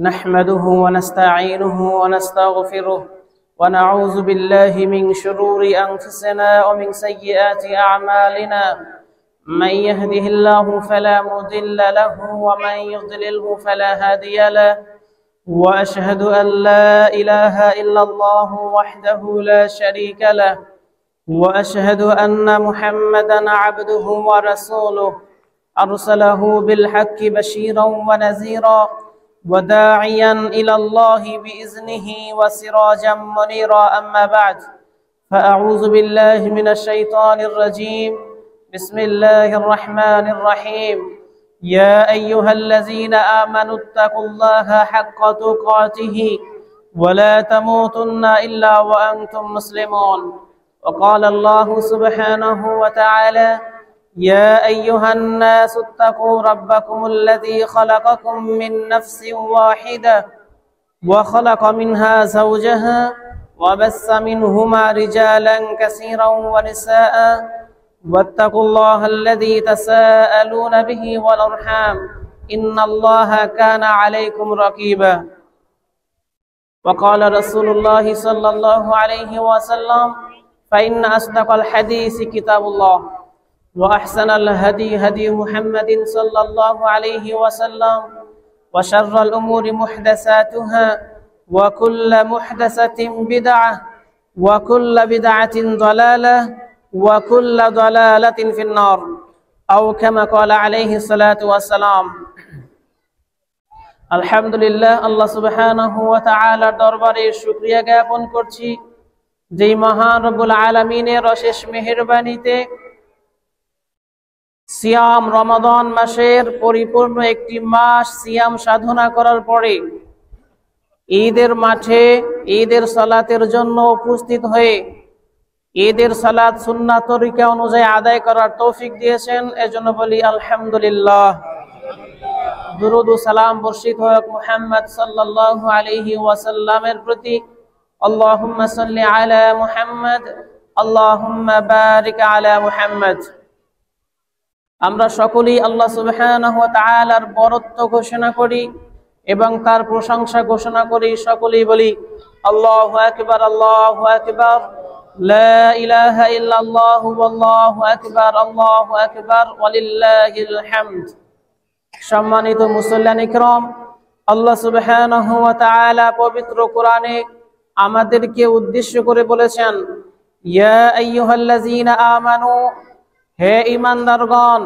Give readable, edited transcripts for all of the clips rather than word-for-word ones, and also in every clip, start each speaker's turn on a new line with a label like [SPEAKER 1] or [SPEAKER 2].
[SPEAKER 1] نحمده ونستعينه ونستغفره ونعوذ بالله من شرور أنفسنا ومن سيئات أعمالنا من يهده الله فلا مضل له ومن يضلله فلا هادي له وأشهد أن لا إله إلا الله وحده لا شريك له وأشهد أن محمدا عبده ورسوله أرسله بالحق بشيرا ونذيرا وداعيا إلى الله بإذنه وسراجا منيرا أما بعد فأعوذ بالله من الشيطان الرجيم بسم الله الرحمن الرحيم يا أيها الذين آمنوا اتقوا الله حق تقاته ولا تموتن إلا وأنتم مسلمون وقال الله سبحانه وتعالى يا أيها الناس اتقوا ربكم الذي خلقكم من نفس واحدة وخلق منها زوجها وبث منهما رجالا كثيرا ونساء واتقوا الله الذي تساءلون به والأرحام إن الله كان عليكم رقيبا وقال رسول الله صلى الله عليه وسلم فإن أصدق الحديث كتاب الله وأحسن الهدي هدي محمد صلى الله عليه وسلم وشر الأمور محدثاتها وكل محدثة بدعة وكل بدعة ضلالة وكل ضلالة في النار أو كما قال عليه الصلاة والسلام আলহামদুলিল্লাহ আল্লাহ সুবহানাহু ওয়া তাআলার দরবারে শুকরিয়া জ্ঞাপন করছি যেই মহান রব্বুল আলামিনের অশেষ মেহেরবানিতে সিয়াম রমাদান মাসের পরিপূর্ণ একটি মাস সিয়াম সাধনা করার পরে ঈদের মাঠে ঈদের সালাতের জন্য উপস্থিত হয়ে ঈদের সালাত সুন্নাত তরিকা অনুযায়ী আদায় করার তৌফিক দিয়েছেন এজন্য বলি আলহামদুলিল্লাহ। দুরূদ ও সালাম বর্ষিত হোক মুহাম্মদ সাল্লাল্লাহু আলাইহি ওয়াসাল্লামের প্রতি। আল্লাহুম্মা সাল্লি আলা মুহাম্মদ আল্লাহুম্মা বারিক আলা মুহাম্মদ। আমরা সকলেই আল্লাহ সুবহানাহু ওয়া তাআলার বরত্ব ঘোষণা করি এবং তার প্রশংসা ঘোষণা করি। সকলেই বলি আল্লাহু আকবার আল্লাহু আকবার লা ইলাহা ইল্লাল্লাহু ওয়াল্লাহু আকবার আল্লাহু আকবার ওয়ালিল্লাহিল হামদ। সম্মানিত মুসল্লিয়ান ইকরাম, আল্লাহ সুবহানাহু ওয়া তাআলা পবিত্র কোরআনে আমাদেরকে উদ্দেশ্য করে বলেছেন ইয়া আইয়ুহাল্লাযীনা আমানু, হে ঈমানদারগণ,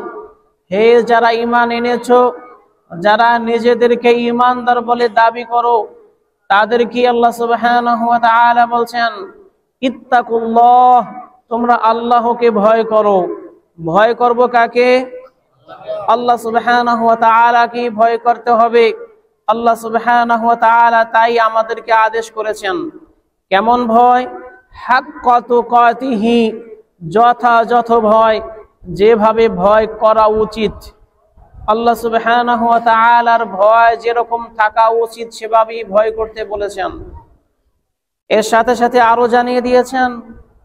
[SPEAKER 1] হে যারা ঈমান এনেছো, যারা নিজেদেরকে ঈমানদার বলে দাবি করো, তাদেরকে আল্লাহ সুবহানাহু ওয়া তাআলা বলছেন ইত্তাকুল্লাহ, তোমরা আল্লাহকে ভয় করো। ভয় করব কাকে? আল্লাহ সুবহানাহু ওয়া তাআলাকে ভয় করতে হবে। আল্লাহ সুবহানাহু ওয়া তাআলা তাই আমাদেরকে আদেশ করেছেন। কেমন ভয়? হাক্কা তুকাতিহি, যথাযথ ভয়, যেভাবে ভয় করা উচিত। আল্লাহ সুবহানাহু ওয়া তাআলার ভয় যেরকম থাকা উচিত সেভাবেই ভয় করতে বলেছেন। এর সাথে সাথে আরো জানিয়ে দিয়েছেন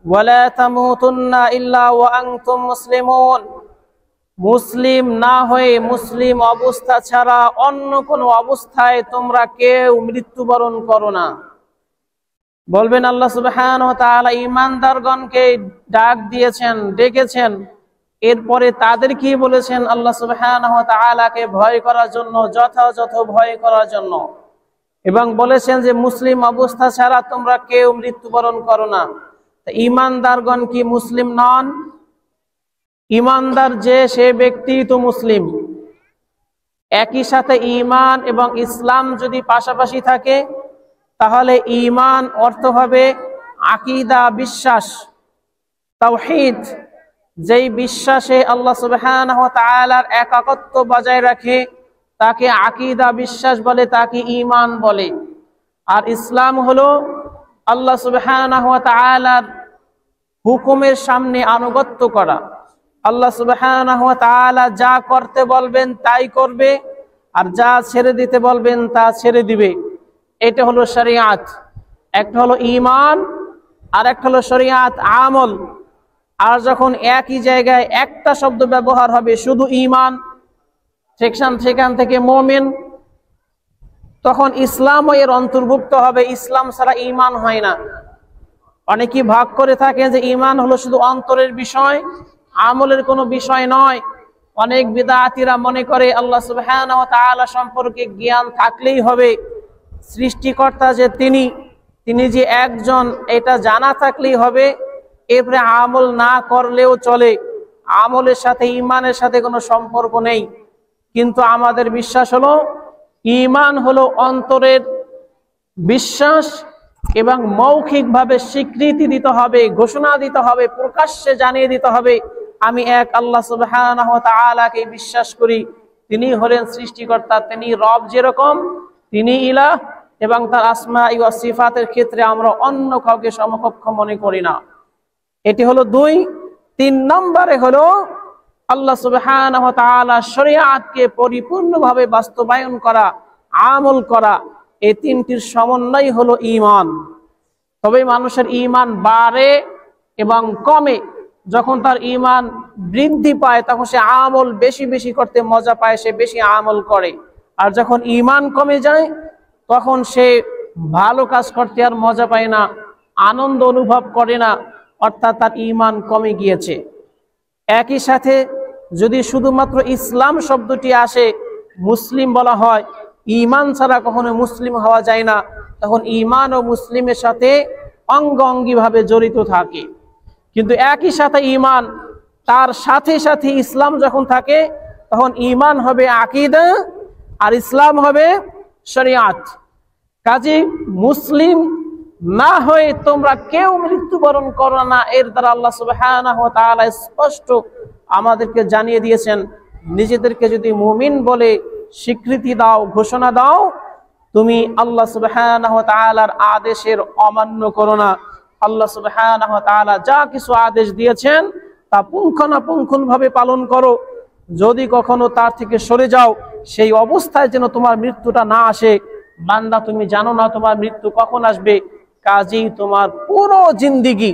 [SPEAKER 1] ওয়ালা তামুতুন্না ইল্লা ওয়া আনতুম মুসলিমুন, মুসলিম না হয়ে মুসলিম অবস্থা ছাড়া অন্য কোনো অবস্থায় তোমরা কেউ মৃত্যুবরণ করো না। বলবেন আল্লাহ সুবহানাহু ওয়া তাআলা ঈমানদারগণকে ডাক দিয়েছেন, ডেকেছেন, এরপরে তাদের কি বলেছেন? আল্লাহ সুবহানাহু ওয়া তাআলাকে ভয় করার জন্য, যথাযথ ভয় করার জন্য, এবং বলেছেন যে মুসলিম অবস্থা ছাড়া তোমরা কেউ মৃত্যুবরণ করো না। ঈমানদারগণ কি মুসলিম নন? ঈমানদার যে সে ব্যক্তি তো মুসলিম। একই সাথে ঈমান এবং ইসলাম যদি পাশাপাশি থাকে তাহলে ঈমান অর্থ হবে আকীদা, বিশ্বাস, তাওহীদ। যেই বিশ্বাসে আল্লাহ সুবহানাহু ওয়া তাআলার একাকত্ব বজায় রাখে তাকে আকীদা বিশ্বাস বলে, তাকে ঈমান বলে। আর ইসলাম হলো আল্লাহ সুবহানাহু ওয়া তাআলার হুকুমের সামনে আনুগত্য করা। আল্লাহ সুবহানাহু ওয়া তাআলা যা করতে বলবেন তাই করবে, আর যা ছেড়ে দিতে বলবেন তা ছেড়ে দিবে। এটা হলো শরিয়াত। একটা হলো ঈমান আর একটা হলো শরিয়াত আমল। আর যখন একই জায়গায় একটা শব্দ ব্যবহার হবে শুধু ঈমান, সেখান থেকে মুমিন, তখন ইসলামও এর অন্তর্ভুক্ত হবে। ইসলাম ছাড়া ঈমান হয় না। অনেকেই ভাগ করে থাকে যে ঈমান হলো শুধু অন্তরের বিষয়, আমলের কোনো বিষয় নয়। অনেক বিদআতীরা মনে করে আল্লাহ সুবহানাহু ওয়া তাআলা সম্পর্কে জ্ঞান থাকলেই হবে, সৃষ্টিকর্তা যে তিনি যে একজন এটা জানা থাকলেই হবে, এরপরে আমল না করলেও চলে, আমলের সাথে ঈমানের সাথে কোনো সম্পর্ক নেই। কিন্তু আমাদের বিশ্বাস হলো ঈমান হলো অন্তরের বিশ্বাস এবং মৌখিকভাবে স্বীকৃতি দিতে হবে, ঘোষণা দিতে হবে, প্রকাশ্যে জানিয়ে দিতে হবে আমি এক আল্লাহ সুবহানাহু ওয়া তাআলাকে বিশ্বাস করি, তিনি হলেন সৃষ্টিকর্তা, তিনি রব, যেরকম তিনি ইলাহ, এবং তার আসমা ওয়া সিফাতের ক্ষেত্রে আমরা অন্য কাউকে সমকক্ষ মনে করি না। এটি হলো 2। 3 নম্বরে হলো আল্লাহ সুবহানাহু ওয়া তাআলা শরীয়তকে পরিপূর্ণভাবে বাস্তবায়ন করা, আমল করা। এই 3টির সমন্বয় হলো ঈমান। তবে মানুষের ঈমান বাড়ে এবং কমে। যখন তার ঈমান বৃদ্ধি পায় তখন সে আমল বেশি বেশি করতে মজা পায়, সে বেশি আমল করে। আর যখন ঈমান কমে যায় তখন সে ভালো কাজ করতে আর মজা পায় না, আনন্দ অনুভব করে না, অর্থাৎ তার ঈমান কমে গিয়েছে। একই সাথে যদি শুধুমাত্র ইসলাম শব্দটি আসে, মুসলিম বলা হয়, ঈমান ছাড়া কখনো মুসলিম হওয়া যায় না, তখন ঈমান ও মুসলিমের সাথে অঙ্গাঙ্গিভাবে জড়িত থাকে। কিন্তু একই সাথে ঈমান, তার সাথে সাথে ইসলাম যখন থাকে তখন ঈমান হবে আকীদা আর ইসলাম হবে শরীয়ত। কাজেই মুসলিম না হয়ে তোমরা কেউ মৃত্যুবরণ করো না, এর দ্বারা আল্লাহ সুবহানাহু ওয়া তাআলা স্পষ্ট আমাদেরকে জানিয়ে দিয়েছেন, নিজেদেরকে যদি মুমিন বলে স্বীকৃতি দাও, ঘোষণা দাও, তুমি আল্লাহ সুবহানাহু ওয়া তাআলার আদেশের অমান্য করো না। আল্লাহ সুবহানাহু ওয়া তাআলা যা কিছু আদেশ দিয়েছেন তা পুঙ্খানুপুঙ্খভাবে পালন করো। যদি কখনো তার থেকে সরে যাও, সেই অবস্থায় যেন তোমার মৃত্যুটা না আসে। বান্দা, তুমি জানো না তোমার মৃত্যু কখন আসবে। কাজেই তোমার পুরো জিন্দেগি,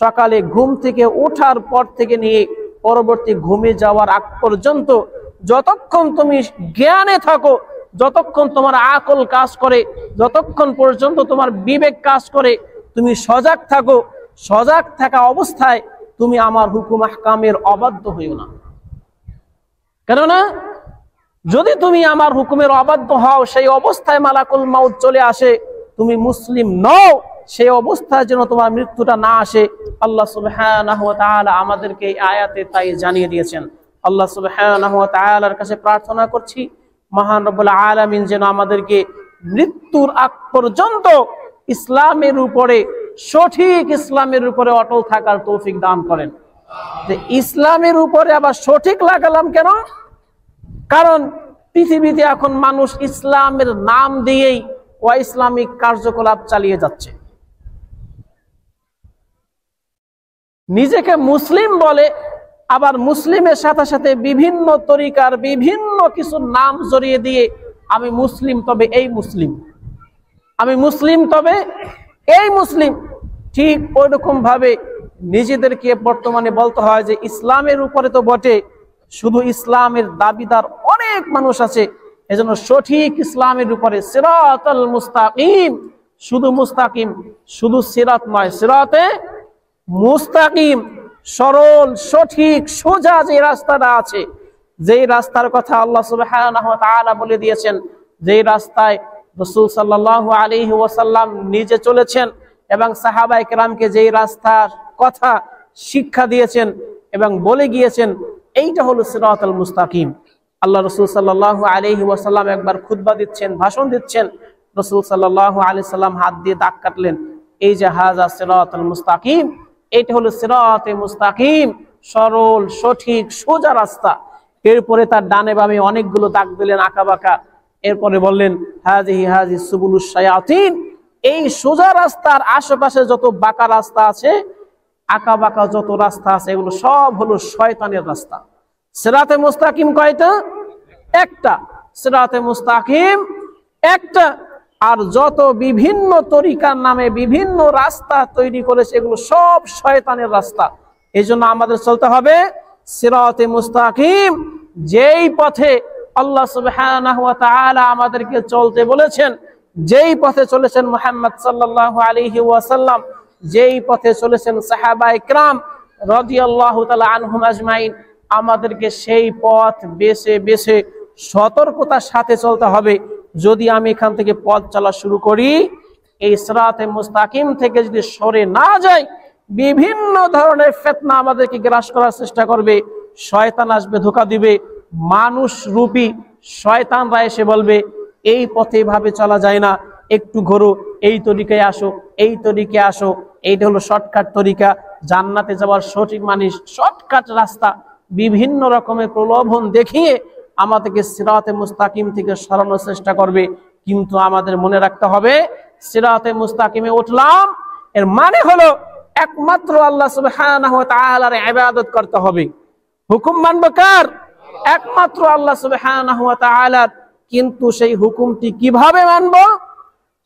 [SPEAKER 1] সকালে ঘুম থেকে ওঠার পর থেকে নিয়ে পরবর্তী ঘুমে যাওয়ার আগ পর্যন্ত, যতক্ষণ তুমি জ্ঞানে থাকো, যতক্ষণ তোমার আকল কাজ করে, যতক্ষণ পর্যন্ত তোমার বিবেক কাজ করে, তুমি সজাগ থাকো। সজাগ থাকা অবস্থায় তুমি আমার হুকুম আহকামের অবাধ্য হইও না। কেননা যদি তুমি আমার হুকুমের অবাধ্য হও, সেই অবস্থায় মালাকুল মাউত চলে আসে, তুমি মুসলিম নও, সেই অবস্থায় যেন তোমার মৃত্যুটা না আসে। আল্লাহ সুবহানাহু ওয়া তাআলা আমাদেরকে এই আয়াতে তাই জানিয়ে দিয়েছেন। আল্লাহ সুবহানাহু ওয়া তাআলার কাছে প্রার্থনা করছি, মহান রব্বুল আলামিন যেন আমাদেরকে মৃত্যুর আগ পর্যন্ত ইসলামের উপরে, সঠিক ইসলামের উপরে অটল থাকার তৌফিক দান করেন। যে ইসলামের উপরে আবার সঠিক লাগালাম কেন? কারণ পৃথিবীতে এখন মানুষ ইসলামের নাম দিয়েই ইসলামিক কার্যকলাপ চালিয়ে যাচ্ছে। নিজেকে মুসলিম বলে, আবার মুসলিমের সাথে সাথে বিভিন্ন তরিকার বিভিন্ন কিছু নাম জড়িয়ে দিয়ে আমি মুসলিম, তবে এই মুসলিম, আমি মুসলিম তবে এই মুসলিম। ঠিক ওইরকম ভাবে নিজেদেরকে বর্তমানে বলতে হয় যে ইসলামের উপরে তো বটে, শুধু ইসলামের দাবিদার অনেক মানুষ আছে। এজন্য সঠিক ইসলামের উপরে সিরাতাল মুস্তাকিম, শুধু মুস্তাকিম, শুধু সিরাত নয়, সিরাতে মুস্তাকিম, সরল, সঠিক, সোজা যে রাস্তাটা আছে, যেই রাস্তার কথা আল্লাহ সুবহানাহু ওয়া তাআলা বলে দিয়েছেন, যেই রাস্তায় রাসূল সাল্লাল্লাহু আলাইহি ওয়াসাল্লাম নিজে চলেছেন এবং সাহাবায়ে কেরামকে যেই রাস্তার কথা শিক্ষা দিয়েছেন এবং বলে গিয়েছেন, এইটা হলো সিরাতাল মুস্তাকিম। আল্লাহ রাসূল সাল্লাল্লাহু আলাইহি ওয়াসাল্লাম একবার খুতবা দিচ্ছেন, ভাষণ দিচ্ছেন, রাসূল সাল্লাল্লাহু আলাইহি সাল্লাম হাত দিয়ে দাগ কাটলেন, এই যে হাযা সিরাতাল মুস্তাকিম, এটা হলো সিরাতে মুস্তাকিম, সরল, সঠিক, সোজা রাস্তা। এরপরে তার ডানে বামে অনেকগুলো দাগ দিলেন আঁকা বাঁকা, এরপরে বললেন হাযিহি সুবুলুশ শায়াতিন, এই সোজা রাস্তার আশেপাশে যত বাঁকা রাস্তা আছে, আঁকা বাঁকা যত রাস্তা আছে, এগুলো সব হলো শয়তানের রাস্তা। সিরাতে মুস্তাকিম কয়টা? একটা। সিরাতে মুস্তাকিম একটা। আর যত বিভিন্ন তরিকার নামে বিভিন্ন রাস্তা তৈরি করেছে, এগুলো সব শয়তানের রাস্তা। এই জন্য আমাদের চলতে হবে সিরাতে মুস্তাকিম, যেই পথে আল্লাহ সুবহানাহু ওয়া তাআলা আমাদেরকে চলতে বলেছেন, যেই পথে চলেছেন মুহাম্মদ সাল্লাল্লাহু আলাইহি ওয়াসাল্লাম, যেই পথে চলেছেন সাহাবায়ে কিরাম রাদিয়াল্লাহু তাআলা আনহুম আজমাইন, আমাদেরকে সেই পথ বেছে বেছে সতর্কতার সাথে চলতে হবে। যদি আমি এখান থেকে পথ চলা শুরু করি, এই সিরাতে মুস্তাকিম থেকে যদি সরে না যাই, বিভিন্ন ধরনের ফিতনা আমাদেরকে গ্রাস করার চেষ্টা করবে। শয়তান আসবে, ধোঁকা দিবে। মানুষ রূপী শয়তানরা এসে বলবে এই পথে এভাবে চলা যায় না, একটু ঘোরো, এই তরিকায় আসো, এই তরিকায় আসো, এইটা হলো শর্টকাট তরিকা, জান্নাতে যাওয়ার সঠিক মানে শর্টকাট রাস্তা। বিভিন্ন রকমের প্রলোভন দেখিয়ে আমাদেরকে সিরাতে মুস্তাকিম থেকে সরানোর চেষ্টা করবে। কিন্তু আমাদের মনে রাখতে হবে, সিরাতে মুস্তাকিমে উঠলাম এর মানে হলো একমাত্র আল্লাহ সুবহানাহু ওয়া তাআলার ইবাদত করতে হবে। হুকুম মানব কার? একমাত্র আল্লাহ সুবহানাহু ওয়া তাআলার। কিন্তু সেই হুকুমটি কিভাবে মানব,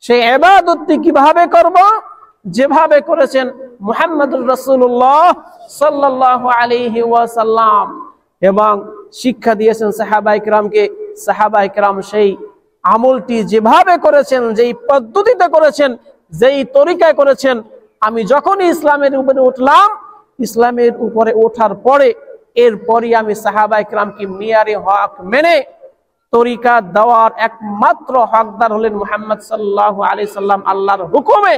[SPEAKER 1] সেই ইবাদতটি কিভাবে করব? যেভাবে করেছেন মুহাম্মদুর রাসূলুল্লাহ সাল্লাল্লাহু আলাইহি ওয়াসাল্লাম এবং শিক্ষা দিয়েছেন সাহাবায়ে কিরামকে। সাহাবায়ে কিরাম সেই আমলটি যেভাবে করেছেন, যেই পদ্ধতিতে করেছেন, যেই তরিকায় করেছেন, আমি যখনই ইসলামের উপরে উঠলাম, ইসলামের উপরে ওঠার পরে এরপরই আমি সাহাবায়ে কিরামকে মিয়ারে হক মেনে তরিকা দেওয়ার একমাত্র হকদার হলেন মুহাম্মদ সাল্লাল্লাহু আলাইহি সাল্লাম। আল্লাহর হুকুমে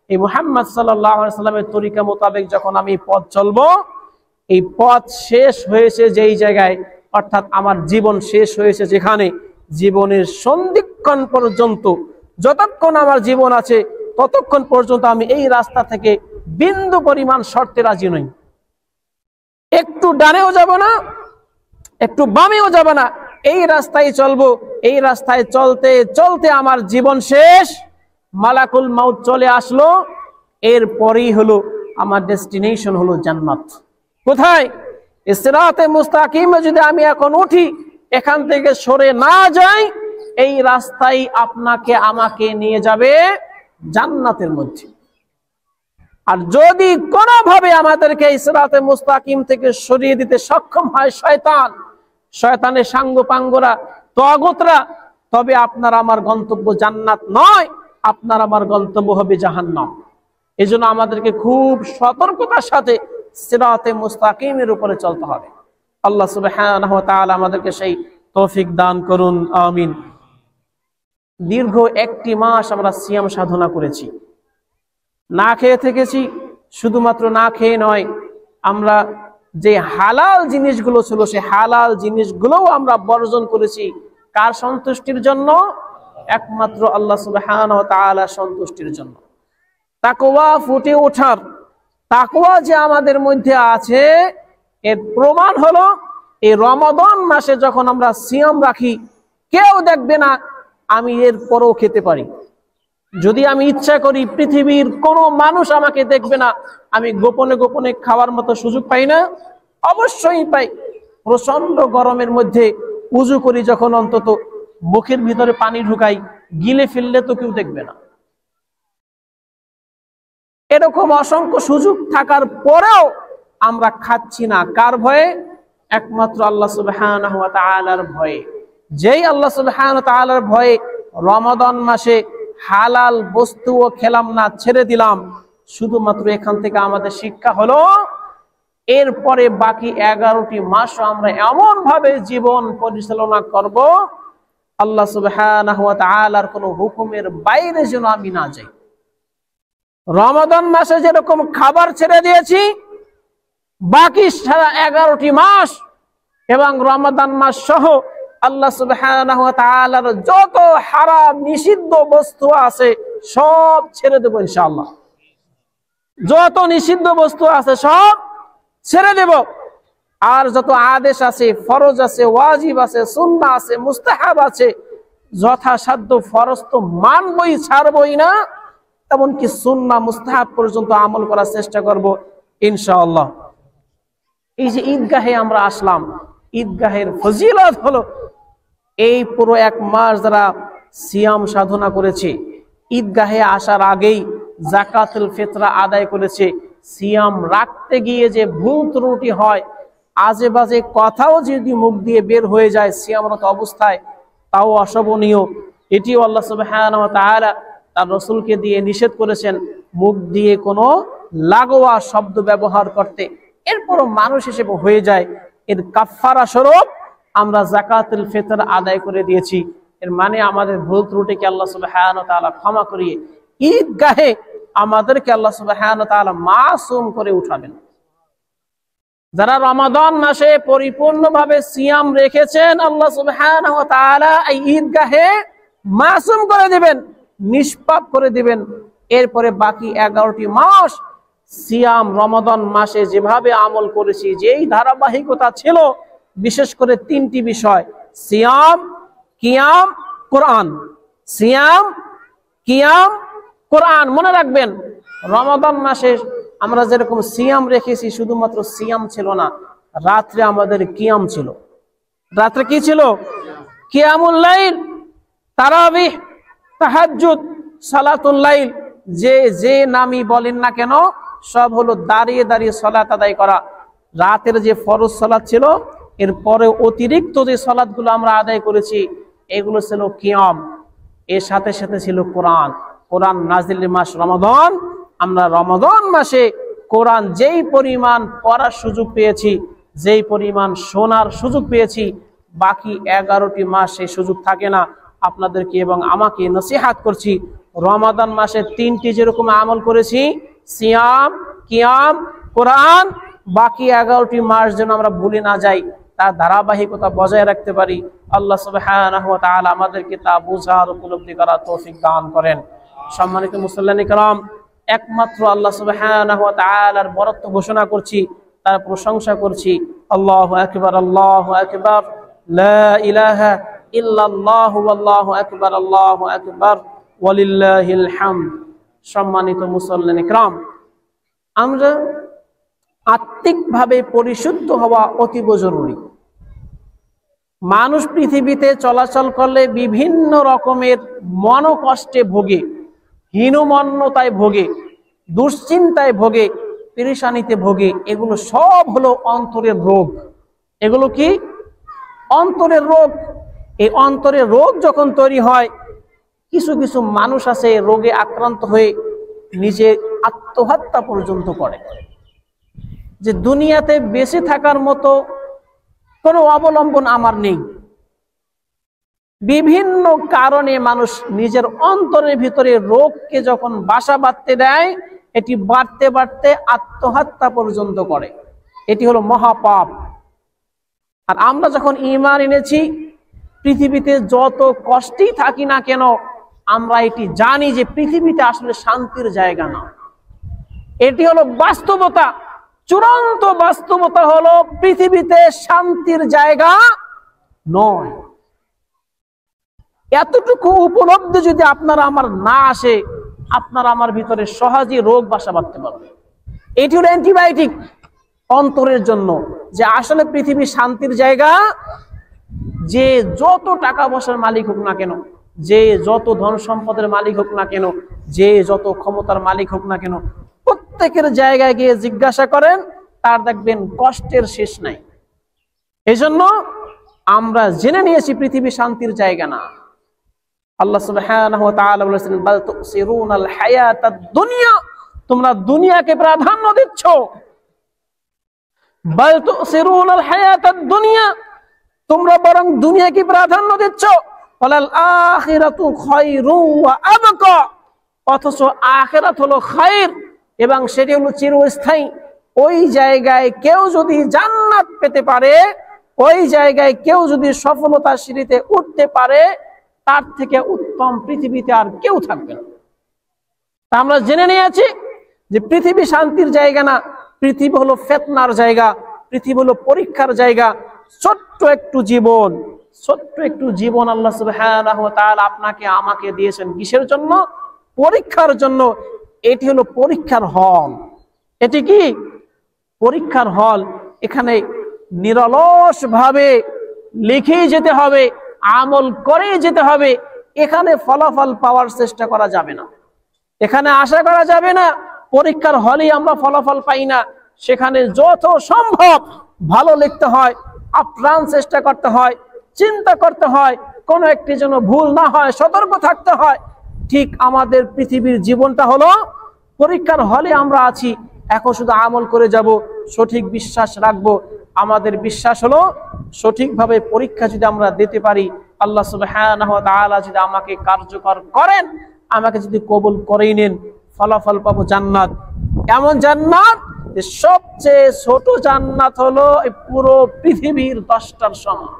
[SPEAKER 1] এই মুহাম্মদ সাল্লাল্লাহু আলাইহি সাল্লামের তরিকা মোতাবেক যখন আমি পথ চলবো, এই পথ শেষ হয়েছে যেই জায়গায়, অর্থাৎ আমার জীবন শেষ হয়েছে যেখানে, জীবনের সন্ধিক্ষণ পর্যন্ত, যতক্ষণ আমার জীবন আছে ততক্ষণ পর্যন্ত আমি এই রাস্তা থেকে বিন্দু পরিমাণ সরতে রাজি নই। একটু ডানেও যাব না, একটু বামেও যাব না, এই রাস্তায় চলবো। এই রাস্তায় চলতে চলতে আমার জীবন শেষ, মালাকুল মাউত চলে আসলো, এরপরেই হলো আমার ডেস্টিনেশন হলো জান্নাত। কোথায়? সিরাতে মুস্তাকিমে যদি আমি এখন উঠি, এখান থেকে সরে না যাই, এই রাস্তায় আপনাকে আমাকে নিয়ে যাবে জান্নাতের মধ্যে। আর যদি কোনোভাবে আমাদেরকে সিরাতে মুস্তাকিম থেকে সরিয়ে দিতে সক্ষম হয় শয়তান, শয়তানের সাঙ্গ পাঙ্গরা, তাগুতরা, তবে আপনার আমার গন্তব্য জান্নাত নয়, আপনার আমার গন্তব্য হবে জাহান্নাম। এজন্য আমাদেরকে খুব সতর্কতার সাথে সিরাতে মুস্তাকিমের উপরে চলতে হবে। আল্লাহ সুবহানাহু ওয়া তাআলা আমাদেরকে সেই তৌফিক দান করুন, আমিন। দীর্ঘ 1 মাস আমরা সিয়াম সাধনা করেছি, না খেয়ে থেকেছি। শুধুমাত্র না খেয়ে নয়, আমরা যে হালাল জিনিসগুলো ছিল সেই হালাল জিনিসগুলোও আমরা বর্জন করেছি। কার সন্তুষ্টির জন্য? একমাত্র আল্লাহ সুবহানাহু ওয়া তাআলা সন্তুষ্টির জন্য। তাকওয়া ফুটে ওঠার, তাকওয়া যে আমাদের মধ্যে আছে, এর প্রমাণ হলো এই রমাদান মাসে যখন আমরা সিয়াম রাখি, কেউ দেখবে না, আমি এর পরও খেতে পারি। যদি আমি ইচ্ছা করি, পৃথিবীর কোনো মানুষ আমাকে দেখবে না, আমি গোপনে গোপনে খাওয়ার মতো সুযোগ পাই না? অবশ্যই পাই। প্রচন্ড গরমের মধ্যে উজু করি যখন, অন্তত মুখের ভিতরে পানি ঢুকাই, গিলে ফেললে তো কেউ দেখবে না। এরকম অসংখ্য সুযোগ থাকার পরেও আমরা খাচ্ছি না। কার ভয়ে? একমাত্র আল্লাহ সুবহানাহু ওয়া তাআলার ভয়ে। যেই আল্লাহ সুবহানাহু ওয়া তাআলার ভয়ে রমাদান মাসে হালাল বস্তুও খেলাম না, ছেড়ে দিলাম, শুধুমাত্র এখান থেকে আমাদের শিক্ষা হলো, এরপরে বাকি 11টি মাসও আমরা এমন ভাবে জীবন পরিচালনা করব, আল্লাহ সুবহানাহু ওয়া তাআলার কোনো হুকুমের বাইরে যেন আমি না যাই। রমাদান মাসে যেরকম খাবার ছেড়ে দিয়েছি, বাকি সারা 11টি মাস এবং রমাদান মাস সহ আল্লাহ সুবহানাহু ওয়া তাআলার যত হারাম নিষিদ্ধ বস্তু আছে সব ছেড়ে দেব ইনশাআল্লাহ। যত নিষিদ্ধ বস্তু আছে সব ছেড়ে দেব। আর যত আদেশ আছে, ফরজ আছে, ওয়াজিব আছে, সুন্নাহ আছে, মুস্তাহাব আছে, যথাসাধ্য ফরজ তো মানবই, ছাড়বই না, এমনকি সুন্নাহ মুস্তাহাব পর্যন্ত আমল করার চেষ্টা করব ইনশাআল্লাহ। এই যে ঈদগাহে আমরা আসলাম, ঈদগাহের ফজিলত হলো এই পুরো 1 মাস যারা সিয়াম সাধনা করেছে, ঈদগাহে আসার আগেই যাকাতুল ফিতরা আদায় করেছে, সিয়াম রাখতে গিয়ে যে ভুল ত্রুটি হয় আজে বাজে কথাও যদি মুখ দিয়ে বের হয়ে যায় সিয়ামরত অবস্থায়, তাও অশোভনীয়। এটিও আল্লাহ সুবহানাহু ওয়া তাআলা তার রাসূলকে দিয়ে নিষেধ করেছেন মুখ দিয়ে কোনো লাগোয়া শব্দ ব্যবহার করতে। এরপরও মানুষ হিসেবে হয়ে যায়, এর কাফফারা স্বরূপ আমরা যাকাতুল ফিতর আদায় করে দিয়েছি। এর মানে আমাদের ভুল ত্রুটিকে আল্লাহ সুবহানাহু ওয়া তাআলা ক্ষমা করিয়ে ঈদগাহে আমাদেরকে আল্লাহ সুবহানাহু ওয়া তাআলা মাসুম করে উঠাবেন। যারা রমাদান মাসে পরিপূর্ণভাবে সিয়াম রেখেছেন, আল্লাহ সুবহানাহু ওয়া তাআলা এই ঈদগাহে মাসুম করে দিবেন, নিষ্পাপ করে দিবেন। এরপরে বাকি 11টি মাস সিয়াম রমাদান মাসে যেভাবে আমল করেছি, যেই ধারাবাহিকতা ছিল, বিশেষ করে 3টি বিষয়, সিয়াম, কিয়াম, কোরআন। সিয়াম, কিয়াম, কোরআন। মনে রাখবেন, রমাদান মাসে আমরা যেরকম সিয়াম রেখেছি, শুধুমাত্র সিয়াম ছিল না, রাত্রে আমাদের কিয়াম ছিল। রাত্রে কি ছিল? কিয়ামুল লাইল, তারাবিহ, তাহাজ্জুদ, সালাতুল লাইল, যে নামই বলেন না কেন, সব হলো দাঁড়িয়ে দাঁড়িয়ে সালাত আদায় করা। রাতের যে ফরজ সালাত ছিল, এরপরে অতিরিক্ত যে সালাতগুলো আমরা আদায় করেছি, এগুলো ছিল কিয়াম। এর সাথে সাথে ছিল কোরআন। কোরআন নাজিলের মাস রমাদান। আমরা রমাদান মাসে কোরআন যেই পরিমাণ পড়ার সুযোগ পেয়েছি, যেই পরিমাণ শোনার সুযোগ পেয়েছি, বাকি 11টি মাস সেই সুযোগ থাকে না। আপনাদেরকে এবং আমাকে নসিহাত করছি, রমাদান মাসে 3টি যেরকম আমল করেছি, সিয়াম, কিয়াম, কোরআন, বাকি 11টি মাস যেন আমরা ভুলে না যাই, তার ধারাবাহিকতা বজায় রাখতে পারি। আল্লাহ সুবহানাহু ওয়া তাআলা আমাদেরকে তা বুঝার উপলব্ধি করার তৌফিক দান করেন। সম্মানিত মুসল্লিয়ানে কেরাম, একমাত্র আল্লাহ সুবহানাহু ওয়া তাআলার বরত্ব ঘোষণা করছি, তার প্রশংসা করছি। আল্লাহু আকবার, আল্লাহু আকবার, লা ইলাহা ইল্লাল্লাহু আল্লাহু আকবার, আল্লাহু আকবার, ওয়ালিল্লাহিল হামদ। সম্মানিত মুসল্লিয়ানে কেরাম, আমরা আত্মিকভাবে পরিশুদ্ধ হওয়া অতীব জরুরি। মানুষ পৃথিবীতে চলাচল করলে বিভিন্ন রকমের মনোকষ্টে ভোগে, হীনমন্যতায় ভোগে, দুশ্চিন্তায় ভোগে, পেরেশানিতে ভোগে। এগুলো সব হলো অন্তরের রোগ। এগুলো কি? অন্তরের রোগ। এই অন্তরের রোগ যখন তৈরি হয়, কিছু কিছু মানুষ আছে রোগে আক্রান্ত হয়ে নিজে আত্মহত্যা পর্যন্ত করে, যে দুনিয়াতে বেঁচে থাকার মতো কোনো অবলম্বন আমার নেই। বিভিন্ন কারণে মানুষ নিজের অন্তরের ভিতরে রোগকে যখন বাসা বাঁধতে দেয়, এটি বাড়তে বাড়তে আত্মহত্যা পর্যন্ত করে। এটি হলো মহাপাপ। আর আমরা যখন ঈমান এনেছি, পৃথিবীতে যত কষ্টেই থাকি না কেন, আমরা এটি জানি যে পৃথিবীতে আসলে শান্তির জায়গা না। এটি হলো বাস্তবতা। চূড়ান্ত বাস্তবতা হলো পৃথিবীতে শান্তির জায়গা নয়। এতটুকু উপলব্ধি যদি আপনার আমার না আসে, আপনার আমার ভিতরে সহজেই রোগ বাসা বাঁধতে পারবে। এটি হলো অ্যান্টিবায়োটিক অন্তরের জন্য, যে আসলে পৃথিবী শান্তির জায়গা। যে যত টাকা পয়সার মালিক হোক না কেন, যে যত ধন সম্পদের মালিক হোক না কেন, যে যত ক্ষমতার মালিক হোক না কেন, প্রত্যেকের জায়গায় গিয়ে জিজ্ঞাসা করেন, তার দেখবেন কষ্টের শেষ নাই। এই জন্য আমরা জেনে নিয়েছি পৃথিবী শান্তির জায়গা না। আল্লাহ সুবহানাহু ওয়া তাআলা বলেছেন, বাল তুসিরুনাল হায়াতাদ দুনিয়া, তোমরা দুনিয়াকে প্রাধান্য দিচ্ছ। বাল তুসিরুনাল হায়াতাদ দুনিয়া, তোমরা বরং দুনিয়াকে প্রাধান্য দিচ্ছ। ওয়ালাল আখিরাতু খায়রু ওয়া আবকা, অথচ আখিরাত হলো খায়র এবং সেটি হলো চিরস্থায়ী। ওই জায়গায় কেউ যদি জান্নাত পেতে পারে, ওই জায়গায় কেউ যদি সফলতার সিঁড়িতে উঠতে পারে, তার থেকে উত্তম পৃথিবীতে আর কেউ থাকবে না। তা আমরা জেনে নিয়েছি যে পৃথিবী শান্তির জায়গা না, পৃথিবী হলো ফিতনার জায়গা, পৃথিবী হলো পরীক্ষার জায়গা। ছোট্ট একটু জীবন, ছোট্ট একটু জীবন আল্লাহ সুবহানাহু ওয়া তাআলা আপনাকে আমাকে দিয়েছেন কিসের জন্য? পরীক্ষার জন্য। এটি হলো পরীক্ষার হল। এটি কি? পরীক্ষার হল। এখানে নিরলস ভাবে লিখেই যেতে হবে, আমল করেই যেতে হবে। এখানে ফলাফল পাওয়ার চেষ্টা করা যাবে না, এখানে আশা করা যাবে না। পরীক্ষার হলেই আমরা ফলাফল পাই না, সেখানে যত সম্ভব ভালো লিখতে হয়, আপ্রাণ চেষ্টা করতে হয়, চিন্তা করতে হয়, কোনো একটি যেন ভুল না হয়, সতর্ক থাকতে হয়। ঠিক আমাদের পৃথিবীর জীবনটা হলো পরীক্ষার হলে আমরা আছি, এখন শুধু আমল করে যাব, সঠিক বিশ্বাস রাখবো। আমাদের বিশ্বাস হলো সঠিকভাবে পরীক্ষা যদি আমরা দিতে পারি, আল্লাহ সুবহানাহু ওয়া তাআলা যদি আমাকে কার্যকর করেন, আমাকে যদি কবুল করেই নেন, ফলাফল পাবো জান্নাত। এমন জান্নাত যে সবচেয়ে ছোট জান্নাত হলো এই পুরো পৃথিবীর 10টার সমান।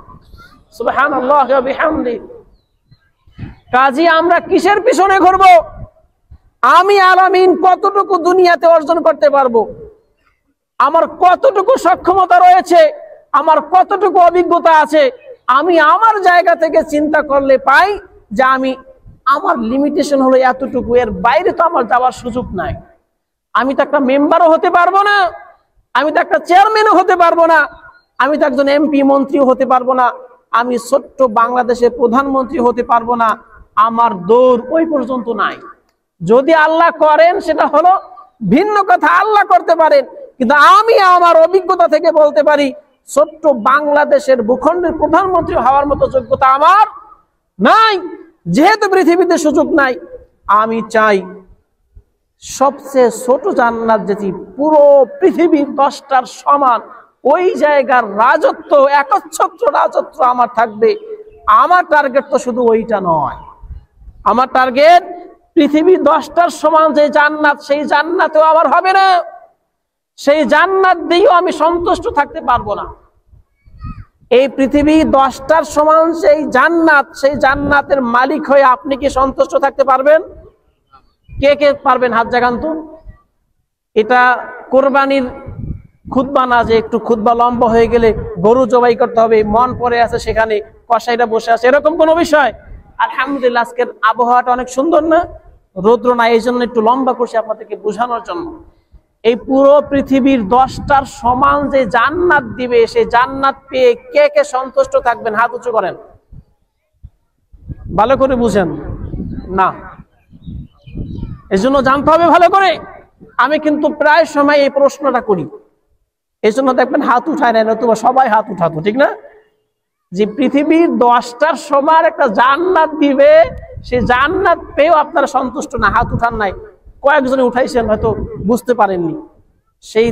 [SPEAKER 1] সুবহানাল্লাহ ওয়া বিহামদি। কাজী আমরা কিসের পিছনে ঘুরবো? আমি আলামিন কতটুকু দুনিয়াতে অর্জন করতে পারবো, আমার কতটুকু সক্ষমতা রয়েছে, আমার কতটুকু অভিজ্ঞতা আছে, আমি আমার জায়গা থেকে চিন্তা করলে পাই যে আমার লিমিটেশন হলো এতটুকু, এর বাইরে তো আমার যাওয়ার সুযোগ নাই। আমি তো একটা মেম্বারও হতে পারবো না, আমি তো একটা চেয়ারম্যানও হতে পারবো না, আমি তো একজন এমপি মন্ত্রীও হতে পারবো না, আমি ছোট্ট বাংলাদেশের প্রধানমন্ত্রী হতে পারবো না। আমার দৌড় ওই পর্যন্ত নাই। যদি আল্লাহ করেন সেটা হলো ভিন্ন কথা, আল্লাহ করতে পারেন, কিন্তু আমি আমার অভিজ্ঞতা থেকে বলতে পারি ছোট্ট বাংলাদেশের ভূখণ্ডের প্রধানমন্ত্রী হওয়ার মতো যোগ্যতা আমার নাই। যেহেতু পৃথিবীতে সুযোগ নাই, আমি চাই সবচেয়ে ছোট জান্নাত যেটি পুরো পৃথিবীর 10টার সমান, ওই জায়গার রাজত্ব, একচ্ছত্র রাজত্ব আমার থাকবে। আমার টার্গেট তো শুধু ওইটা নয়, আমার টার্গেট পৃথিবী 10টার সমান যে জান্নাত, সেই জান্নাতেও আবার হবে না। সেই জান্নাত দিয়েও আমি সন্তুষ্ট থাকতে পারবো না। এই পৃথিবী 10টার সমান সেই জান্নাত, সেই জান্নাতের মালিক হয়ে আপনি কি সন্তুষ্ট থাকতে পারবেন? কে কে পারবেন? হাত জাগান তো। এটা কোরবানির খুতবা না যে একটু খুতবা লম্বা হয়ে গেলে গরু জবাই করতে হবে, মন পড়ে আছে সেখানে কসাইটা বসে আছে, এরকম কোনো বিষয়। আলহামদুলিল্লাহ আজকের আবহাওয়াটা অনেক সুন্দর না, রৌদ্র না, এই জন্য একটু লম্বা করছি আপনাদেরকে বোঝানোর জন্য। এই পুরো পৃথিবীর 10টার সমান যে জান্নাত দিবে, সেই জান্নাত পেয়ে কে কে সন্তুষ্ট থাকবেন? হাত উঁচু করেন, ভালো করে বুঝেন না, এই জন্য জানতে হবে ভালো করে। আমি কিন্তু প্রায় সময় এই প্রশ্নটা করি, এই জন্য দেখবেন হাত উঠায় নেয়, নতুবা সবাই হাত উঠাতো, ঠিক না? যে পৃথিবীর 10টার সমান একটা জান্নাত দিবে, সে জান্নাত পেয়েও আপনারা সন্তুষ্ট না, হাত উঠান নাই। কয়েকজনে উঠাইছেন, হয়তো বুঝতে পারেননি। সেই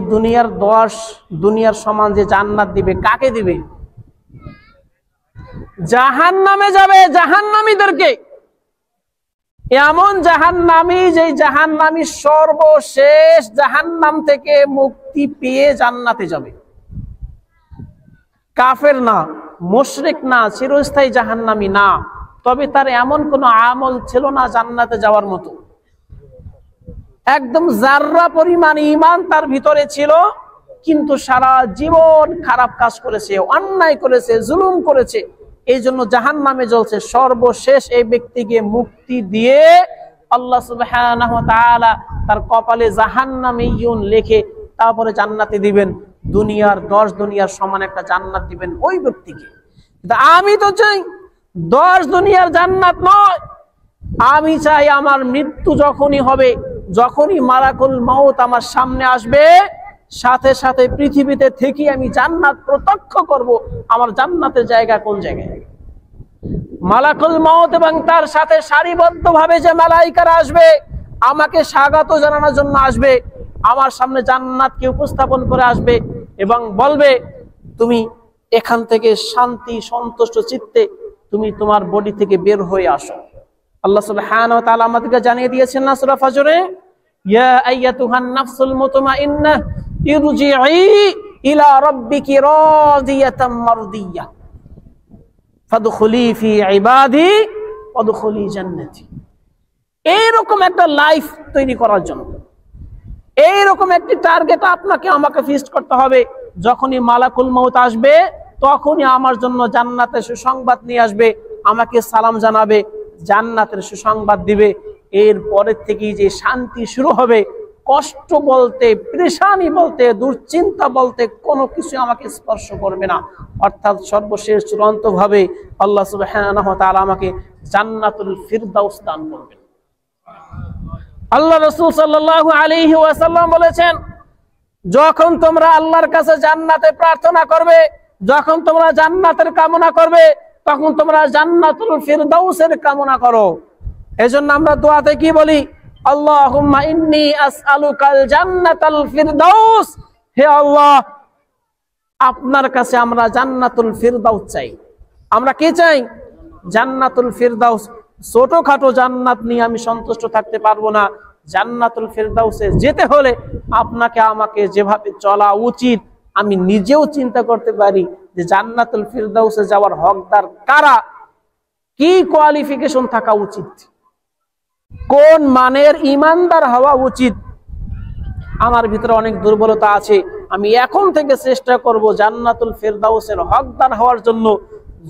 [SPEAKER 1] দুনিয়ার সমান যে জান্নাত দিবে, কাকে দিবে? জাহান্নামে যাবে, জাহান্নামীদেরকে। এমন জাহান্নামী, যে জাহান্নামী সর্বশেষ জাহান্নাম থেকে মুক্তি পেয়ে জান্নাতে যাবে। কাফের না, মুশরিক না, চিরস্থায়ী জাহান্নামী না, তবে তার এমন কোনো আমল ছিল না জান্নাতে যাওয়ার মতো। একদম জাররা পরিমাণ ঈমান তার ভিতরে ছিল, কিন্তু সারা জীবন খারাপ কাজ করেছে, অন্যায় করেছে, জুলুম করেছে, এই জন্য জাহান্নামে জ্বলছে। সর্বশেষ এই ব্যক্তিকে মুক্তি দিয়ে আল্লাহ সুবহানাহু ওয়া তাআলা তার কপালে জাহান্নামীয়ুন লিখে তারপরে জান্নাতে দিবেন। দুনিয়ার 10 দুনিয়ার সমান একটা জান্নাত দিবেন ওই ব্যক্তিকে। কিন্তু আমি তো চাই 10 দুনিয়ার জান্নাত নয়, আমি চাই আমার মৃত্যু যখনই হবে, যখনই মালাকুল মাউত আমার সামনে আসবে, সাথে সাথে পৃথিবীতে থেকে আমি জান্নাত প্রত্যক্ষ করব। আমার জান্নাতের জায়গা কোন জায়গায়? মালাকুল মাউত এবং তার সাথে সারিবদ্ধভাবে যে মালাইকারা আসবে, আমাকে স্বাগত জানানোর জন্য আসবে, আমার সামনে জান্নাতকে উপস্থাপন করে আসবে এবং বলবে, তুমি এখান থেকে শান্তি সন্তুষ্ট চিত্তে তুমি তোমার বডি থেকে বের হয়ে আসো। আল্লাহ সুবহানাহু ওয়া তাআলা আমাদেরকে জানিয়ে দিয়েছেন না সূরা ফাজরে, ইয়া আইয়াতুহান নাফসুল মুতমাইন্নাহ ইরজিই ইলা রাব্বিকি রাদিয়াতাম মারদিয়াহ ফাদখুলি ফি ইবাদি ওয়াদখুলি জান্নাতি। এইরকম একটা লাইফ তৈরি করার জন্য, এইরকম একটি টার্গেট আপনাকে আমাকে ফিক্সড করতে হবে। যখনই মালাকুল মউত আসবে, তখনই আমার জন্য জান্নাতের সুসংবাদ নিয়ে আসবে, আমাকে সালাম জানাবে, জান্নাতের সুসংবাদ দিবে। এর পরের থেকেই যে শান্তি শুরু হবে, কষ্ট বলতে, পেরেশানি বলতে, দুশ্চিন্তা বলতে কোনো কিছু আমাকে স্পর্শ করবে না। অর্থাৎ সর্বশেষ চূড়ান্ত ভাবে আল্লাহ সুবহানাহু ওয়া তাআলা আমাকে জান্নাতুল ফিরদাউস দান করবেন। আল্লাহ রাসূল সাল্লাল্লাহু আলাইহি ওয়াসাল্লাম বলেছেন, যখন তোমরা আল্লাহর কাছে জান্নাতে প্রার্থনা করবে, যখন তোমরা জান্নাতের কামনা করবে, তখন তোমরা জান্নাতুল ফিরদাউসের কামনা করো। এজন্য আমরা দোয়াতে কি বলি? আল্লাহুম্মা ইন্নী আসআলুকাল জান্নাতাল ফিরদাউস, হে আল্লাহ আপনার কাছে আমরা জান্নাতুল ফিরদাউস চাই। আমরা কি চাই? জান্নাতুল ফিরদাউস। ছোটখাটো জান্নাত নিয়ে আমি সন্তুষ্ট থাকতে পারবো না। জান্নাতুল ফিরদাউসে যেতে হলে আপনাকে আমাকে যেভাবে চলা উচিত আমি নিজেও চিন্তা করতে পারি যে জান্নাতুল ফিরদাউসে যাওয়ার হকদার কারা, কি কোয়ালিফিকেশন থাকা উচিত, কোন মানের ইমানদার হওয়া উচিত। আমার ভিতরে অনেক দুর্বলতা আছে, আমি এখন থেকে চেষ্টা করব জান্নাতুল ফিরদাউসের হকদার হওয়ার জন্য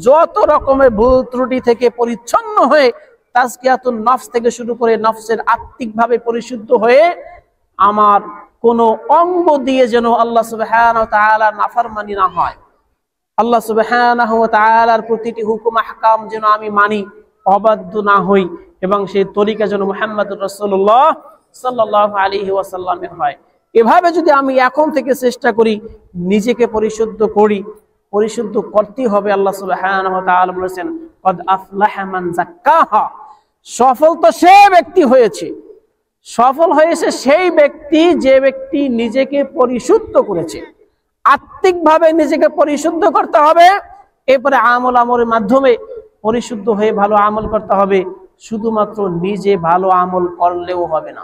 [SPEAKER 1] যত রকমের ভুল ত্রুটি থেকে পরিচ্ছন্ন হয়ে, তাজকিয়াতুন নফস থেকে শুরু করে নফসের আত্মিকভাবে পরিশুদ্ধ হয়ে আমার কোনো অঙ্গ দিয়ে যেন আল্লাহ সুবহানাহু ওয়া তাআলার নাফরমানি না হয়, আল্লাহ সুবহানাহু ওয়া তাআলার প্রতিটি হুকুম আহকাম যেন আমি মানি, অবাধ্য না হই, এবং সেই তরিকা যেন মুহাম্মদুর রাসূলুল্লাহ সাল্লাল্লাহু আলাইহি ওয়াসাল্লামের হয়। এভাবে যদি আমি এখন থেকে চেষ্টা করি, নিজেকে পরিশুদ্ধ করি, পরিশুদ্ধ করতে হবে। আল্লাহ সুবহানাহু ওয়া তাআলা বলেছেন কদ আফলাহা মান যাক্কাহা, সফল তো সে ব্যক্তি হয়েছে, সফল হয়েছে সেই ব্যক্তি যে ব্যক্তি নিজেকে পরিশুদ্ধ করেছে। আত্মিকভাবে নিজেকে পরিশুদ্ধ করতে হবে, এরপরে আমলের মাধ্যমে পরিশুদ্ধ হয়ে ভালো আমল করতে হবে। শুধুমাত্র নিজে ভালো আমল করলেও হবে না,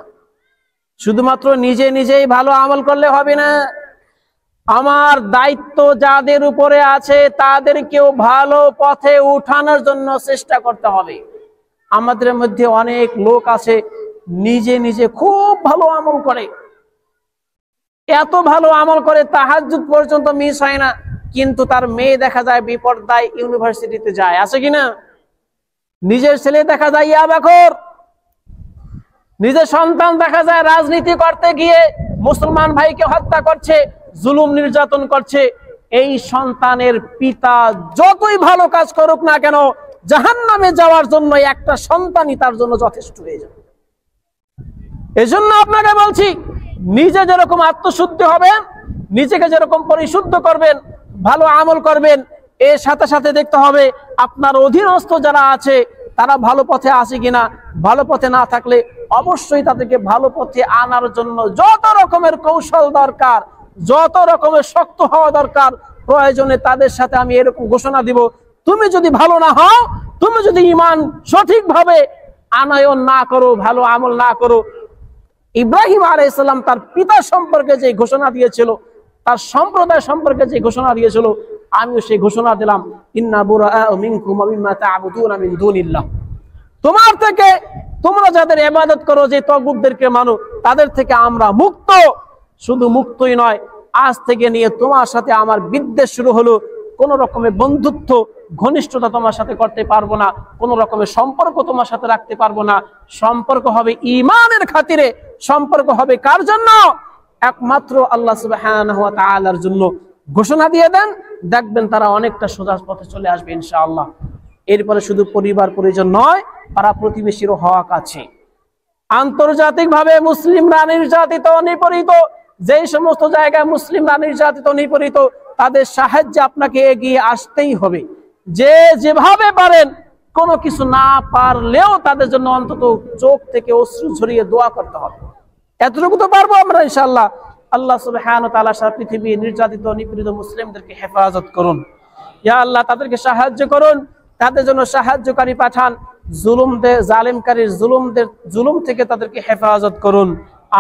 [SPEAKER 1] শুধুমাত্র নিজেই ভালো আমল করলে হবে না। আমার দায়িত্ব যাদের উপরে আছে তাদেরকেও ভালো পথে উঠানোর জন্য চেষ্টা করতে হবে। আমাদের মধ্যে অনেক লোক আছে নিজে খুব ভালো আমল করে, এত ভালো আমল করে তাহাজ্জুদ পর্যন্ত মিস হয় না, কিন্তু তার মেয়ে দেখা যায় বিপর্দায় ইউনিভার্সিটিতে যায়, আছে কিনা? নিজের ছেলে দেখা যায় ইয়াবাখোর, নিজের সন্তান দেখা যায় রাজনীতি করতে গিয়ে মুসলমান ভাইকে হত্যা করছে, জুলুম নির্যাতন করছে। এই সন্তানের পিতা যতই ভালো কাজ করুক না কেন, জাহান্নামে যাওয়ার জন্য একটা সন্তানই তার জন্য যথেষ্ট হয়ে যাবে। এজন্য আপনাকে বলছি, নিজে যেরকম আত্মশুদ্ধি হবেন, নিজেকে যেরকম পরিশুদ্ধ করবেন, ভালো আমল করবেন, এর সাথে সাথে দেখতে হবে আপনার অধীনস্থ যারা আছে তারা ভালো পথে আছে কিনা। ভালো পথে না থাকলে অবশ্যই তাদেরকে ভালো পথে আনার জন্য যত রকমের কৌশল দরকার, যত রকমের শক্ত হওয়া দরকার, প্রয়োজনে তাদের সাথে আমি এরকম ঘোষণা দিব, তুমি যদি ভালো না হও, তুমি যদি ঈমান সঠিকভাবে আনয়ন না করো, ভালো আমল না করো, ইব্রাহিম আলাইহিস সালাম তার পিতা সম্পর্কে যে ঘোষণা দিয়েছিল, তার সম্প্রদায় সম্পর্কে যে ঘোষণা দিয়েছিল, আমিও সেই ঘোষণা দিলাম, ইন্না বুরাআউ মিনকুম ওয়া মিম্মা তা'বুদুনা মিন দুনিল্লাহ, তোমার থেকে, তোমরা যাদের ইবাদত করো, যে তাগুতদেরকে মানো, তাদের থেকে আমরা মুক্ত। শুধু মুক্তই নয়, আজ থেকে নিয়ে তোমার সাথে আমার বিদ্বেষ শুরু হলো, কোন রকমের বন্ধুত্ব ঘনিষ্ঠতা তোমার সাথে করতে পারবো না, কোন রকমের সম্পর্ক তোমার সাথে রাখতে পারবো না। সম্পর্ক হবে ঈমানের খাতিরে, সম্পর্ক হবে কার জন্য? একমাত্র আল্লাহ সুবহানাহু ওয়া তাআলার জন্য। ঘোষণা দিয়ে দেন, দেখবেন তারা অনেকটা সোজা পথে চলে আসবে ইনশাআল্লাহ। এরপরে শুধু পরিবার পরিজন নয়, পাড়া প্রতিবেশীরও হক আছে। আন্তর্জাতিকভাবে মুসলিমরা নির্যাতিত, নিপীড়িত, যে সমস্ত জায়গায় মুসলিমরা নির্যাতিত, নিপীড়িত, তাদের সাহায্যে আপনাকে এগিয়ে আসতেই হবে। যে যেভাবে পারেন, কোনো কিছু না পারলেও তাদের জন্য অন্তত চোখ থেকে অশ্রু ঝরিয়ে দোয়া করতে হবে। এতটুকু তো পারবো আমরা ইনশাআল্লাহ। আল্লাহ সুবহানাহু ওয়া তাআলা সারা পৃথিবীর নির্যাতিত, নিপীড়িত মুসলিমদেরকে হেফাজত করুন। ইয়া আল্লাহ, তাদেরকে সাহায্য করুন, তাদের জন্য সাহায্যকারী পাঠান। জালিমকারীর জুলুম থেকে তাদেরকে হেফাজত করুন।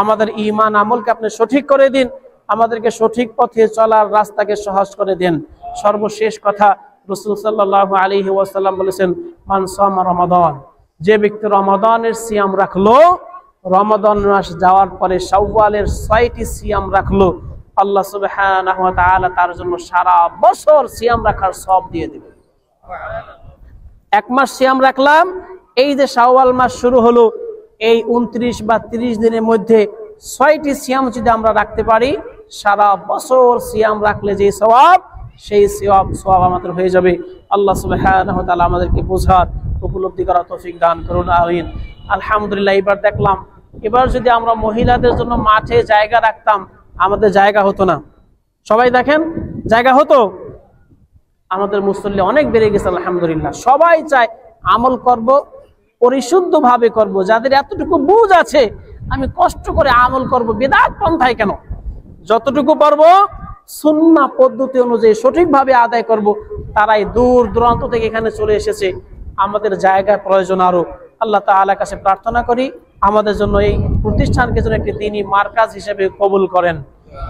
[SPEAKER 1] আমাদের ঈমান আমলকে আপনি সঠিক করে দিন, আমাদেরকে সঠিক পথে চলার রাস্তাকে সহজ করে দেন। সর্বশেষ কথা, রাসূল সাল্লাল্লাহু আলাইহি ওয়াসাল্লাম বলেছেন, মান সামা রমাদান, যে ব্যক্তি রমাদানের সিয়াম রাখলো, রমাদান মাস যাওয়ার পরে শাওয়ালের 6টি সিয়াম রাখলো, আল্লাহ সুবহানাহু ওয়া তাআলা তার জন্য সারা বছর সিয়াম রাখার সওয়াব দিয়ে দিবেন। এক মাস সিয়াম রাখলাম, এই যে শাওয়াল মাস শুরু হলো, এই 29 বা 30 দিনের মধ্যে 6টি সিয়াম যদি আমরা রাখতে পারি, সারা বছর সিয়াম রাখলে যে সওয়াব, সেই সওয়াব আমাদের হয়ে যাবে। আল্লাহ সুবহানাহু ওয়া তাআলা আমাদেরকে বোঝার, উপলব্ধি করার তৌফিক দান করুন, আমিন। আলহামদুলিল্লাহ, এবার দেখলাম, এবার যদি আমরা মহিলাদের জন্য মাঠে জায়গা রাখতাম, আমাদের জায়গা হতো না। সবাই দেখেন জায়গা হতো, আমাদের মুসল্লি অনেক বেড়ে গেছে আলহামদুলিল্লাহ। সবাই চায় আমল করব, পরিশুদ্ধ ভাবে করব। যাদের এতটুকু বুঝ আছে আমি কষ্ট করে আমল করব বিদআত পন্থায় কেন, যতটুকু পারবো সুন্নাহ পদ্ধতি অনুযায়ী সঠিকভাবে আদায় করব, তারাই দূর দূরান্ত থেকে এখানে চলে এসেছে। আমাদের জায়গায় প্রয়োজন আরো। আল্লাহ তাআলার কাছে প্রার্থনা করি আমাদের জন্য এই প্রতিষ্ঠানকে যেন একটি দ্বীনী মারকাজ হিসেবে কবুল করেন।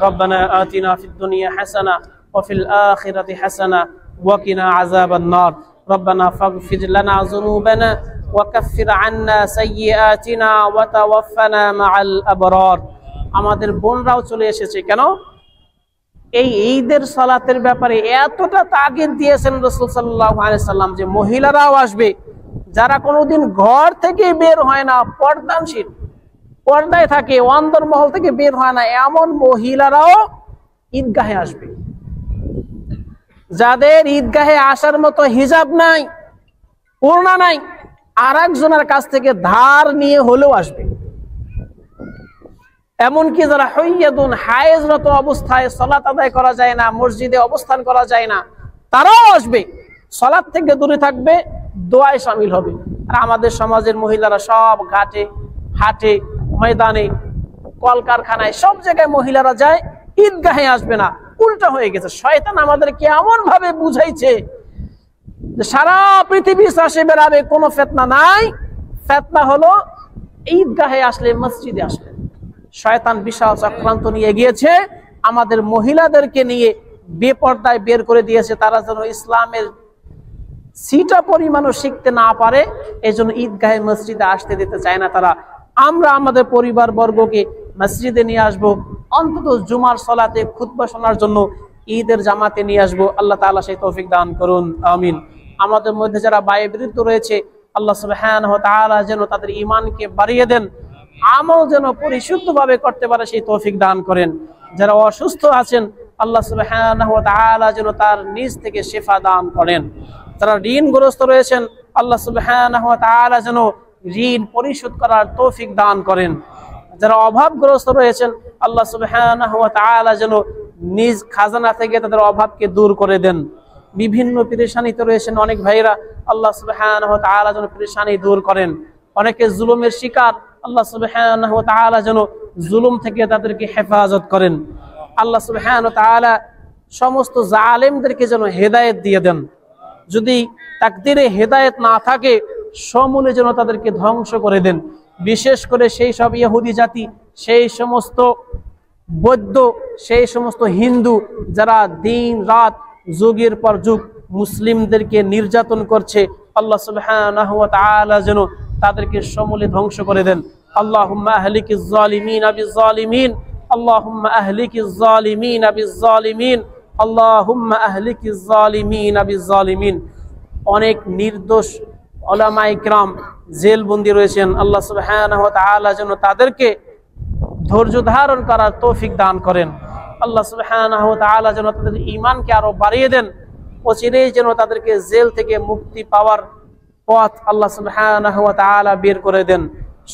[SPEAKER 1] রব্বানা আতিনা ফিদ দুনিয়া হাসানা ওয়া ফিল আখিরাতি হাসানা ওয়া কিনা আযাবান নার। রব্বানা ফাগফির লানা যুনুবানা ওয়া কাফফির আন্না সাইয়্যাতিনা ওয়া তাওয়াফফানা মাআল আবরার। আমাদের বোনরাও চলে এসেছে কেন? এই ঈদের সালাতের ব্যাপারে এতটা তাগিদ দিয়েছেন রাসূল সাল্লাল্লাহু আলাইহি সাল্লাম যে মহিলারাও আসবে, যারা কোনোদিন ঘর থেকে বের হয় না, পর্দানশীল, পর্দায় থাকে, অন্দরমহল থেকে বের হয় না, এমন মহিলারাও ঈদগাহে আসবে। যাদের ঈদগাহে আসার মতো হিজাব নাই, ওড়না নাই, আর একজনের কাছ থেকে ধার নিয়ে হলেও আসবে। এমনকি যারা হাইয়াদুন, হায়েজরত অবস্থায় সালাত আদায় করা যায় না, মসজিদে অবস্থান করা যায় না, তারাও আসবে। সালাত থেকে দূরে থাকবে, দোয়ায় শামিল হবে। আর আমাদের সমাজের মহিলারা সব ঘাটে, হাটে, ময়দানে, কলকারখানায়, সব জায়গায় মহিলারা যায়, ঈদগাহে আসবে না। উল্টা হয়ে গেছে। শয়তান আমাদেরকে এমন ভাবে বুঝাইছে যে সারা পৃথিবী চাষে বেড়াবে, কোনো ফিতনা নাই। ফিতনা হলো ঈদগাহে আসলে, মসজিদে আসলে। শয়তান বিশাল চক্রান্ত নিয়ে গিয়েছে, আমাদের মহিলাদেরকে নিয়ে বেপর্দায় বের করে দিয়েছে। তারা যেন ইসলামের সিটা পরিমাণও শিখতে না পারে, এই জন্য ঈদগাহে মসজিদে আসতে দিতে চায় না তারা। আমরা আমাদের পরিবার বর্গকে মসজিদে নিয়ে আসবো, অন্তত জুমার সালাতে খুতবা শোনার জন্য ঈদের জামাতে নিয়ে আসবো। আল্লাহ তাআলা সেই তৌফিক দান করুন, আমিন। আমাদের মধ্যে যারা বায়বৃদ্ধ রয়েছে, আল্লাহ সুবহানাহু ওয়া তাআলা যেন তাদের ঈমানকে বাড়িয়ে দেন, আমল যেন পরিশুদ্ধভাবে করতে পারে সেই তৌফিক দান করেন। যারা অসুস্থ আছেন, আল্লাহ সুবহানাহু ওয়া তাআলা যেন তার নিজ থেকে শিফা দান করেন। যারা ঋণগ্রস্ত রয়েছেন, আল্লাহ সুবহানাহু ওয়া তাআলা যেন ঋণ পরিশোধ করার তৌফিক দান করেন। যারা অভাবগ্রস্ত রয়েছেন, আল্লাহ সুবহানাহু ওয়া তাআলা যেন নিজ খাজানা থেকে তাদের অভাবকে দূর করে দেন। বিভিন্ন পেরেশানিতে রয়েছেন অনেক ভাইরা, আল্লাহ সুবহানাহু ওয়া তাআলা যেন পেরেশানি দূর করেন। অনেকে জুলুমের শিকার, আল্লাহ সুবহানাহু ওয়া তাআলা যেন জুলুম থেকে তাদেরকে হেফাজত করেন। আল্লাহ সুবহানাহু ওয়া তাআলা সমস্ত জালেমদেরকে যেন হেদায়েত দিয়ে দেন। যদি তাকদিরে হেদায়েত না থাকে, সমূলে যেন তাদেরকে ধ্বংস করে দেন। বিশেষ করে সেই সব ইহুদি জাতি, সেই সমস্ত বৌদ্ধ, সেই সমস্ত হিন্দু যারা দিন রাত যুগের পর যুগ মুসলিমদেরকে নির্যাতন করছে, আল্লাহ সুবহানাহু ওয়া তাআলা যেন তাদেরকে সমূলে ধ্বংস করে দেন। আল্লাহুম্মা আহলিকিজ জালিমিনা বিজ-জালিমিন, আল্লাহুম্মা আহলিকিজ জালিমিনা বিজ-জালিমিন, আল্লাহুম্মা আহলিকিজ জালিমিনা বিজ-জালিমিন। অনেক নির্দোষ উলামা ইকরাম জেলবন্দি রয়েছেন, আল্লাহ সুবহানাহু ওয়া তাআলা যেন তাদেরকে ধৈর্য ধারণ করার তৌফিক দান করেন। আল্লাহ সুবহানাহু ওয়া তাআলা যেন তাদের ঈমানকে আরো বাড়িয়ে দেন। অচিরেই যেন তাদেরকে জেল থেকে মুক্তি পাওয়ার পথ আল্লাহ সুবহানাহু ওয়া তাআলা বের করে দেন।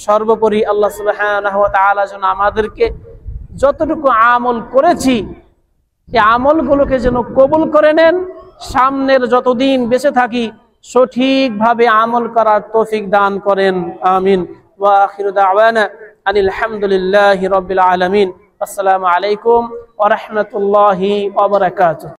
[SPEAKER 1] সর্বোপরি আল্লাহ সুবহানাহু ওয়া তাআলা যেন আমাদেরকে যতটুকু আমল করেছি, এই আমলগুলোকে যেন কবুল করে নেন। সামনের যতদিন বেঁচে থাকি সঠিকভাবে আমল করার তৌফিক দান করেন, আমিন। ওয়া আখিরু দাওয়ানা আনিল হামদুলিল্লাহি রাব্বিল আলামিন। আসসালামু আলাইকুম ওয়া রাহমাতুল্লাহি ওয়া বারাকাতুহু।